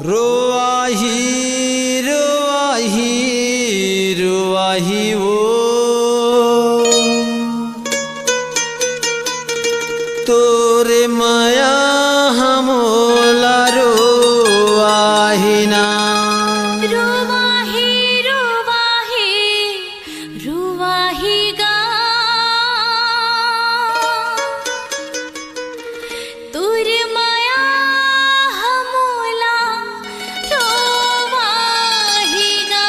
रोवाही रोवाही रोवाही वो तोरे माया हमोला रोवाही ना रोवाही रोवाही रोवाही गा तोर माया हमोला रोवाही गा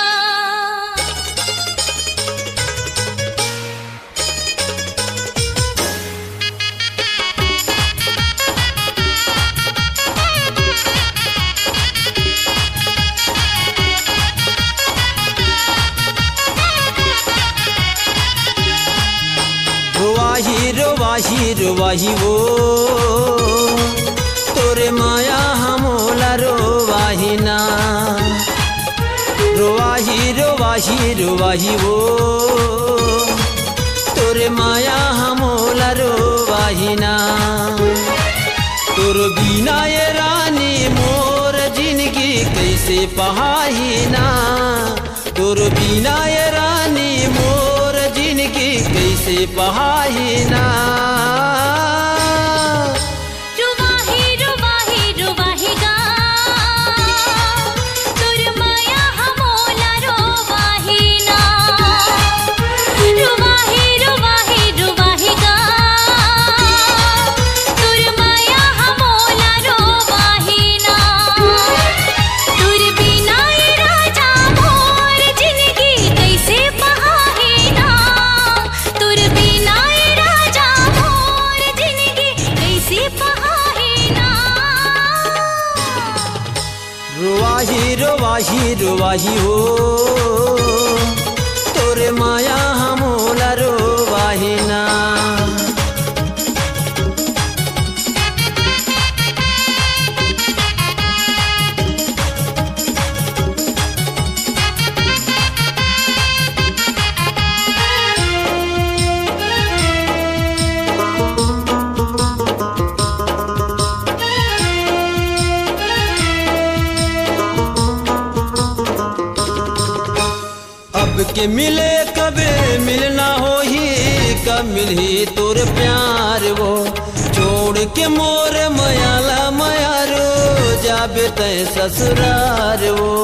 रोवाही रोवाही रोवाही वो तोरे माया हमोला रोवाही ना रोवाही रोवाही रोवाही वो तोरे माया हमोला रोवाही ना तोर बिना ये रानी मोर जिंदगी कैसे पहाही ना तोर बिना ये रानी मोर जिंदगी कैसे पहाही ना रोवाही रोवाही रोवाही गा तोर माया हमोला रोवाही ना रोवाही रोवाही रोवाही गा तोर माया हमोला रोवाही ना तोर बिना ये राजा मोर जिंदगी कैसे पहाही ना तोर बिना ये राजा मोर जिंदगी कैसे पहाही ना रोवाही रोवाही रोवाही हो तोरे माया हमोला रोवाही ना अब के मिले कबे मिलना हो ही कब मिली तोर प्यार वो छोड़ के मोर मयाला मयारो जाबे तय ससुरार वो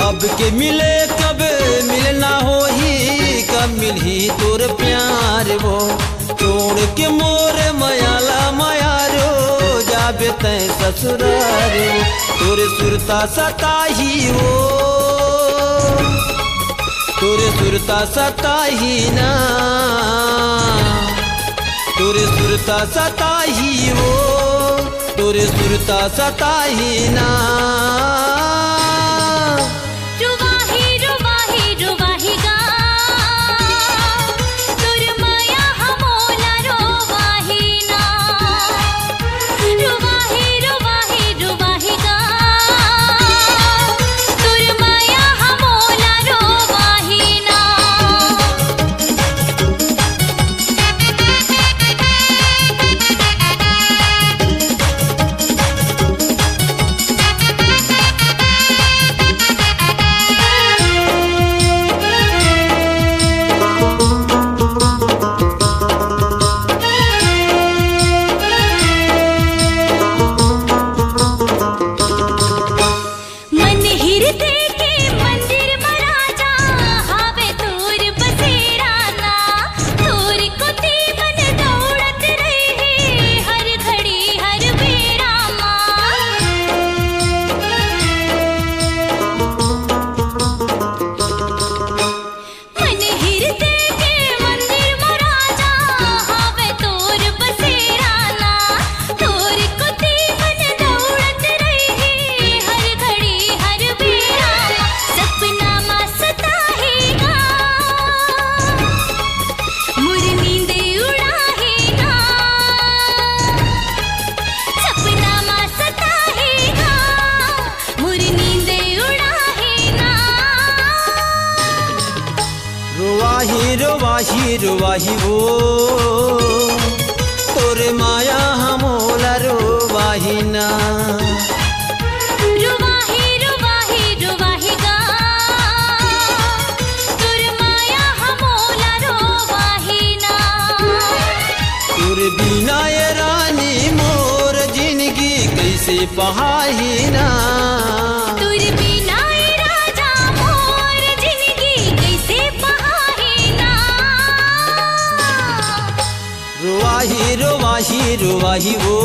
अब के मिले कबे मिलना हो ही कब मिली तोर प्यार वो छोड़ के मोर मयाला मयारो जाबे तय ससुरार तोरे सुरता सताही वो तोरे सुरता सताही ना तोरे सुरता सताही वो तोरे सुरता सताही ना रोवाही रोवाही रोवाही गा तोर माया हमोला रोवाही ना रोवाही रोवाही रोवाही गा तोर माया हमोला रोवाही ना रुवाही रुवाही रुवाही वो तोरे माया हमोला रुवाही ना रुवाही रुवाही रुवाही गा तुर माया हमोला रोवाही ना तुर बिना ये रानी मोर जिंदगी कैसे पहाही ना तुर बिना ए राजा मोर जिंदगी कैसे पहाही ना रुवाही रुवाही रुवाही वो